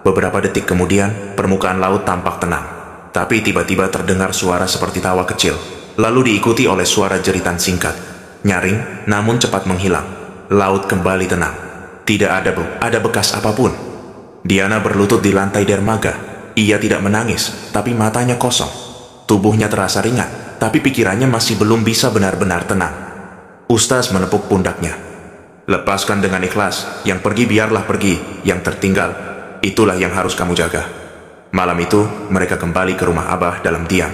Beberapa detik kemudian, permukaan laut tampak tenang. Tapi tiba-tiba terdengar suara seperti tawa kecil. Lalu diikuti oleh suara jeritan singkat, nyaring, namun cepat menghilang. Laut kembali tenang. Tidak ada bekas apapun. Diana berlutut di lantai dermaga. Ia tidak menangis, tapi matanya kosong. Tubuhnya terasa ringan, tapi pikirannya masih belum bisa benar-benar tenang. Ustaz menepuk pundaknya. "Lepaskan dengan ikhlas. Yang pergi biarlah pergi. Yang tertinggal, itulah yang harus kamu jaga." Malam itu, mereka kembali ke rumah Abah dalam diam.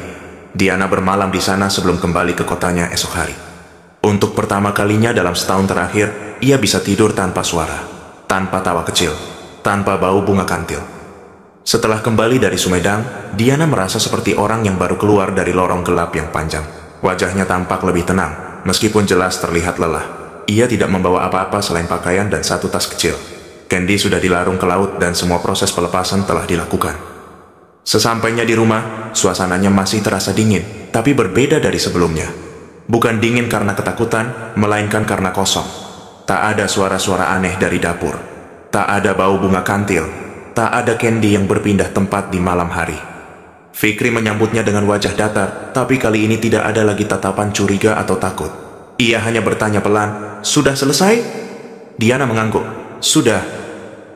Diana bermalam di sana sebelum kembali ke kotanya esok hari. Untuk pertama kalinya dalam setahun terakhir, ia bisa tidur tanpa suara, tanpa tawa kecil, tanpa bau bunga kantil. Setelah kembali dari Sumedang, Diana merasa seperti orang yang baru keluar dari lorong gelap yang panjang. Wajahnya tampak lebih tenang, meskipun jelas terlihat lelah. Ia tidak membawa apa-apa selain pakaian dan satu tas kecil. Candy sudah dilarung ke laut dan semua proses pelepasan telah dilakukan. Sesampainya di rumah, suasananya masih terasa dingin, tapi berbeda dari sebelumnya. Bukan dingin karena ketakutan, melainkan karena kosong. Tak ada suara-suara aneh dari dapur. Tak ada bau bunga kantil. Tak ada Candy yang berpindah tempat di malam hari. Fikri menyambutnya dengan wajah datar, tapi kali ini tidak ada lagi tatapan curiga atau takut. Ia hanya bertanya pelan, "Sudah selesai?" Diana mengangguk, "Sudah."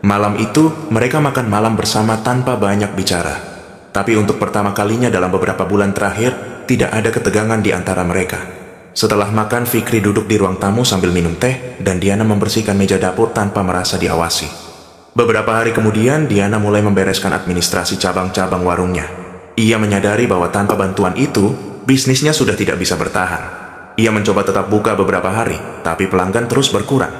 Malam itu, mereka makan malam bersama tanpa banyak bicara. Tapi untuk pertama kalinya dalam beberapa bulan terakhir, tidak ada ketegangan di antara mereka. Setelah makan, Fikri duduk di ruang tamu sambil minum teh, dan Diana membersihkan meja dapur tanpa merasa diawasi. Beberapa hari kemudian, Diana mulai membereskan administrasi cabang-cabang warungnya. Ia menyadari bahwa tanpa bantuan itu, bisnisnya sudah tidak bisa bertahan. Ia mencoba tetap buka beberapa hari, tapi pelanggan terus berkurang.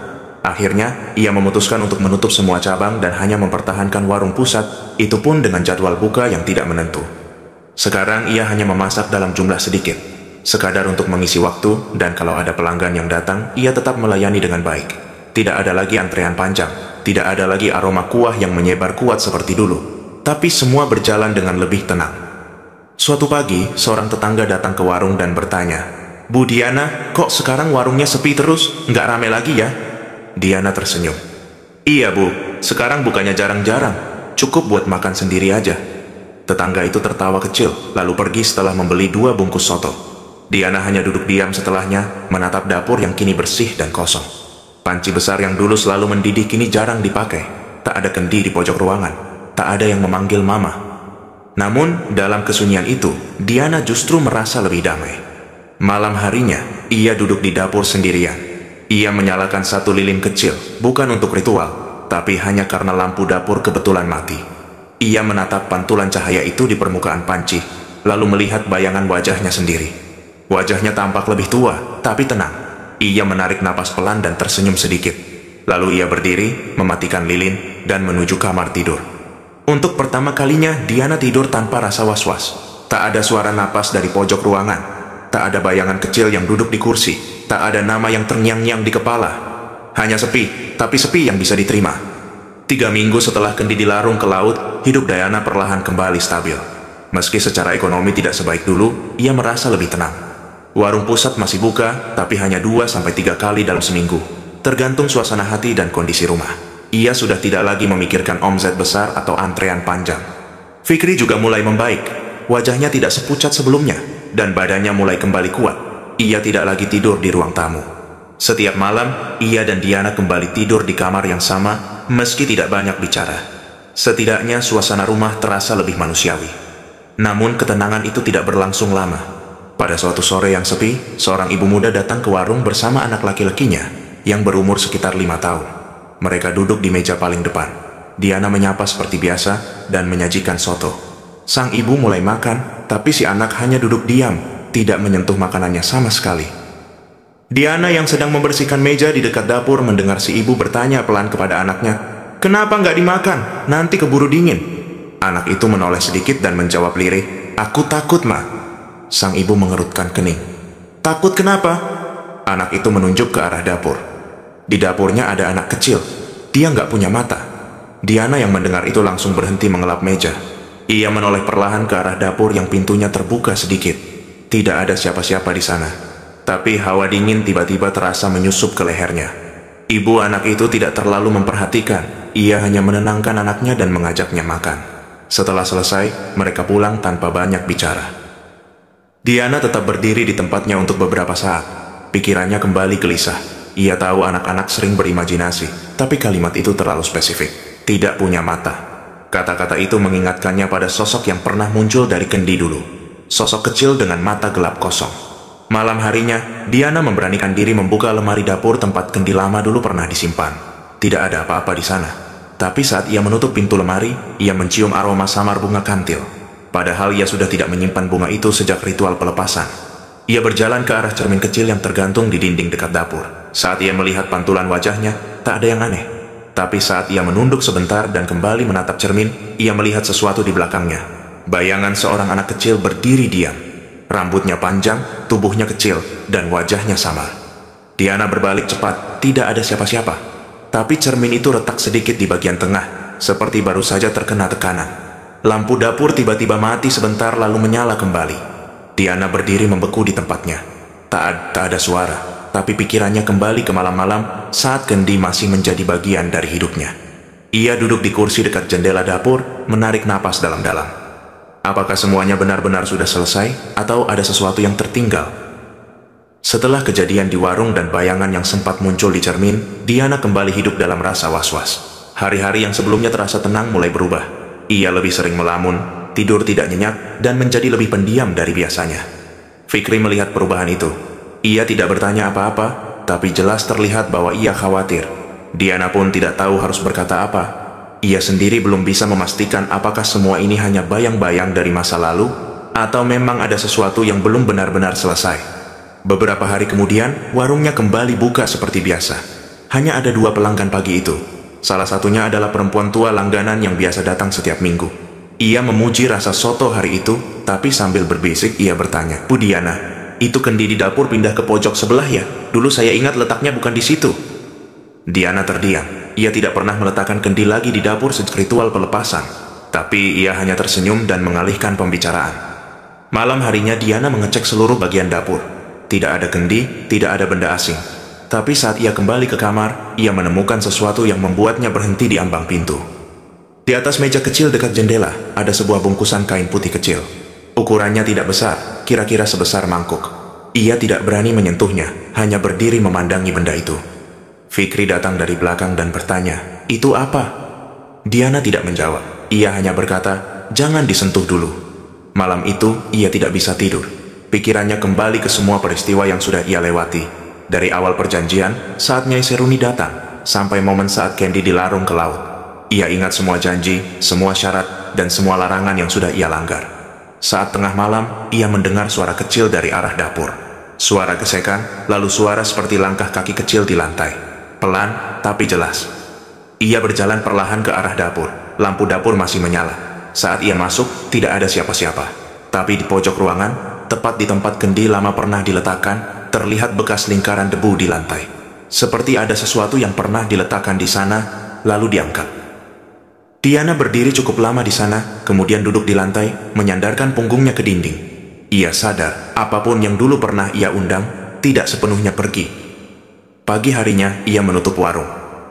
Akhirnya, ia memutuskan untuk menutup semua cabang dan hanya mempertahankan warung pusat, itu pun dengan jadwal buka yang tidak menentu. Sekarang ia hanya memasak dalam jumlah sedikit, sekadar untuk mengisi waktu, dan kalau ada pelanggan yang datang, ia tetap melayani dengan baik. Tidak ada lagi antrean panjang, tidak ada lagi aroma kuah yang menyebar kuat seperti dulu, tapi semua berjalan dengan lebih tenang. Suatu pagi, seorang tetangga datang ke warung dan bertanya, "Bu Diana, kok sekarang warungnya sepi terus? Nggak rame lagi ya?" Diana tersenyum. "Iya Bu, sekarang bukannya jarang-jarang, cukup buat makan sendiri aja." Tetangga itu tertawa kecil, lalu pergi setelah membeli 2 bungkus soto. Diana hanya duduk diam setelahnya, menatap dapur yang kini bersih dan kosong. Panci besar yang dulu selalu mendidih kini jarang dipakai, tak ada kendi di pojok ruangan. tak ada yang memanggil mama. Namun, dalam kesunyian itu, Diana justru merasa lebih damai. Malam harinya, ia duduk di dapur sendirian. Ia menyalakan satu lilin kecil, bukan untuk ritual, tapi hanya karena lampu dapur kebetulan mati. Ia menatap pantulan cahaya itu di permukaan panci, lalu melihat bayangan wajahnya sendiri. Wajahnya tampak lebih tua, tapi tenang. Ia menarik napas pelan dan tersenyum sedikit. Lalu ia berdiri, mematikan lilin, dan menuju kamar tidur. Untuk pertama kalinya, Diana tidur tanpa rasa was-was. Tak ada suara napas dari pojok ruangan. Tak ada bayangan kecil yang duduk di kursi. Tak ada nama yang terngiang-ngiang di kepala. Hanya sepi, tapi sepi yang bisa diterima. 3 minggu setelah Kendi dilarung ke laut, hidup Diana perlahan kembali stabil. Meski secara ekonomi tidak sebaik dulu, ia merasa lebih tenang. Warung pusat masih buka, tapi hanya 2-3 kali dalam seminggu. Tergantung suasana hati dan kondisi rumah. Ia sudah tidak lagi memikirkan omzet besar atau antrean panjang. Fikri juga mulai membaik. Wajahnya tidak sepucat sebelumnya, dan badannya mulai kembali kuat. Ia tidak lagi tidur di ruang tamu. Setiap malam, ia dan Diana kembali tidur di kamar yang sama, meski tidak banyak bicara. Setidaknya suasana rumah terasa lebih manusiawi. Namun ketenangan itu tidak berlangsung lama. Pada suatu sore yang sepi, seorang ibu muda datang ke warung bersama anak laki-lakinya yang berumur sekitar 5 tahun. Mereka duduk di meja paling depan. Diana menyapa seperti biasa dan menyajikan soto. Sang ibu mulai makan, tapi si anak hanya duduk diam, tidak menyentuh makanannya sama sekali. Diana yang sedang membersihkan meja di dekat dapur mendengar si ibu bertanya pelan kepada anaknya, "Kenapa nggak dimakan? Nanti keburu dingin." Anak itu menoleh sedikit dan menjawab lirih, "Aku takut, Ma." Sang ibu mengerutkan kening. "Takut kenapa?" Anak itu menunjuk ke arah dapur. Di dapurnya ada anak kecil. Dia nggak punya mata. Diana yang mendengar itu langsung berhenti mengelap meja. Ia menoleh perlahan ke arah dapur yang pintunya terbuka sedikit. Tidak ada siapa-siapa di sana. Tapi hawa dingin tiba-tiba terasa menyusup ke lehernya. Ibu anak itu tidak terlalu memperhatikan. Ia hanya menenangkan anaknya dan mengajaknya makan. Setelah selesai, mereka pulang tanpa banyak bicara. Diana tetap berdiri di tempatnya untuk beberapa saat. Pikirannya kembali gelisah. Ia tahu anak-anak sering berimajinasi, tapi kalimat itu terlalu spesifik. Tidak punya mata. Kata-kata itu mengingatkannya pada sosok yang pernah muncul dari Kendi dulu. Sosok kecil dengan mata gelap kosong. Malam harinya, Diana memberanikan diri membuka lemari dapur tempat Kendi lama dulu pernah disimpan. Tidak ada apa-apa di sana. Tapi saat ia menutup pintu lemari, ia mencium aroma samar bunga kantil. Padahal ia sudah tidak menyimpan bunga itu sejak ritual pelepasan. Ia berjalan ke arah cermin kecil yang tergantung di dinding dekat dapur. Saat ia melihat pantulan wajahnya, tak ada yang aneh. Tapi saat ia menunduk sebentar dan kembali menatap cermin, ia melihat sesuatu di belakangnya. Bayangan seorang anak kecil berdiri diam. Rambutnya panjang, tubuhnya kecil, dan wajahnya samar. Diana berbalik cepat, tidak ada siapa-siapa. Tapi cermin itu retak sedikit di bagian tengah, seperti baru saja terkena tekanan. Lampu dapur tiba-tiba mati sebentar lalu menyala kembali. Diana berdiri membeku di tempatnya. Tak ada suara, tapi pikirannya kembali ke malam-malam saat Kendi masih menjadi bagian dari hidupnya. Ia duduk di kursi dekat jendela dapur, menarik napas dalam-dalam. Apakah semuanya benar-benar sudah selesai, atau ada sesuatu yang tertinggal? Setelah kejadian di warung dan bayangan yang sempat muncul di cermin, Diana kembali hidup dalam rasa was-was. Hari-hari yang sebelumnya terasa tenang mulai berubah. Ia lebih sering melamun, tidur tidak nyenyak, dan menjadi lebih pendiam dari biasanya. Fikri melihat perubahan itu. Ia tidak bertanya apa-apa, tapi jelas terlihat bahwa ia khawatir. Diana pun tidak tahu harus berkata apa. Ia sendiri belum bisa memastikan apakah semua ini hanya bayang-bayang dari masa lalu, atau memang ada sesuatu yang belum benar-benar selesai. Beberapa hari kemudian, warungnya kembali buka seperti biasa. Hanya ada 2 pelanggan pagi itu. Salah satunya adalah perempuan tua langganan yang biasa datang setiap minggu. Ia memuji rasa soto hari itu, tapi sambil berbisik ia bertanya, "Bu Diana, itu Kendi di dapur pindah ke pojok sebelah ya? Dulu saya ingat letaknya bukan di situ." Diana terdiam. Ia tidak pernah meletakkan Kendi lagi di dapur sejak ritual pelepasan. Tapi ia hanya tersenyum dan mengalihkan pembicaraan. Malam harinya Diana mengecek seluruh bagian dapur. Tidak ada Kendi, tidak ada benda asing. Tapi saat ia kembali ke kamar, ia menemukan sesuatu yang membuatnya berhenti di ambang pintu. Di atas meja kecil dekat jendela, ada sebuah bungkusan kain putih kecil. Ukurannya tidak besar, kira-kira sebesar mangkuk. Ia tidak berani menyentuhnya, hanya berdiri memandangi benda itu. Fikri datang dari belakang dan bertanya, "Itu apa?" Diana tidak menjawab. ia hanya berkata, "Jangan disentuh dulu." Malam itu, ia tidak bisa tidur. Pikirannya kembali ke semua peristiwa yang sudah ia lewati. Dari awal perjanjian, saat Nyai Seruni datang, sampai momen saat Candy dilarung ke laut. Ia ingat semua janji, semua syarat, dan semua larangan yang sudah ia langgar. Saat tengah malam, ia mendengar suara kecil dari arah dapur. Suara gesekan, lalu suara seperti langkah kaki kecil di lantai. Pelan, tapi jelas. Ia berjalan perlahan ke arah dapur. Lampu dapur masih menyala. Saat ia masuk, tidak ada siapa-siapa. Tapi di pojok ruangan, tepat di tempat kendi lama pernah diletakkan, terlihat bekas lingkaran debu di lantai. Seperti ada sesuatu yang pernah diletakkan di sana, lalu diangkat. Tiana berdiri cukup lama di sana, kemudian duduk di lantai, menyandarkan punggungnya ke dinding. Ia sadar, apapun yang dulu pernah ia undang, tidak sepenuhnya pergi. Pagi harinya, ia menutup warung.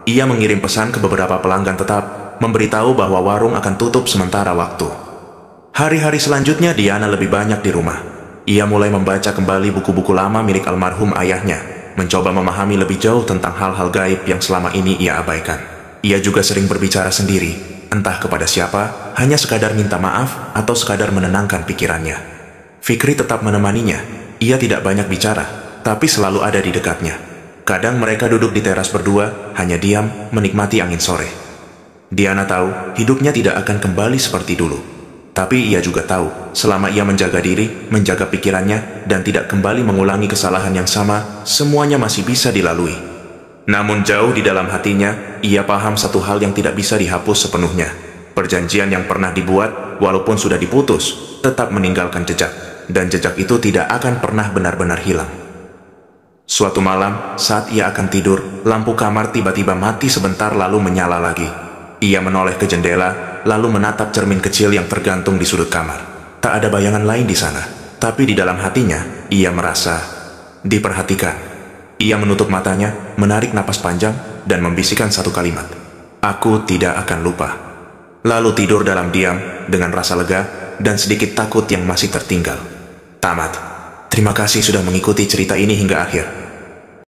Ia mengirim pesan ke beberapa pelanggan tetap, memberitahu bahwa warung akan tutup sementara waktu. Hari-hari selanjutnya, Diana lebih banyak di rumah. Ia mulai membaca kembali buku-buku lama milik almarhum ayahnya, mencoba memahami lebih jauh tentang hal-hal gaib yang selama ini ia abaikan. Ia juga sering berbicara sendiri, entah kepada siapa, hanya sekadar minta maaf atau sekadar menenangkan pikirannya. Fikri tetap menemaninya. Ia tidak banyak bicara, tapi selalu ada di dekatnya. Kadang mereka duduk di teras berdua, hanya diam, menikmati angin sore. Diana tahu, hidupnya tidak akan kembali seperti dulu. Tapi ia juga tahu, selama ia menjaga diri, menjaga pikirannya, dan tidak kembali mengulangi kesalahan yang sama, semuanya masih bisa dilalui. Namun jauh di dalam hatinya, ia paham satu hal yang tidak bisa dihapus sepenuhnya. Perjanjian yang pernah dibuat, walaupun sudah diputus, tetap meninggalkan jejak, dan jejak itu tidak akan pernah benar-benar hilang. Suatu malam, saat ia akan tidur, lampu kamar tiba-tiba mati sebentar lalu menyala lagi. Ia menoleh ke jendela, lalu menatap cermin kecil yang tergantung di sudut kamar. Tak ada bayangan lain di sana, tapi di dalam hatinya, ia merasa diperhatikan. Ia menutup matanya, menarik napas panjang, dan membisikkan satu kalimat. "Aku tidak akan lupa." Lalu tidur dalam diam, dengan rasa lega, dan sedikit takut yang masih tertinggal. Tamat. Terima kasih sudah mengikuti cerita ini hingga akhir.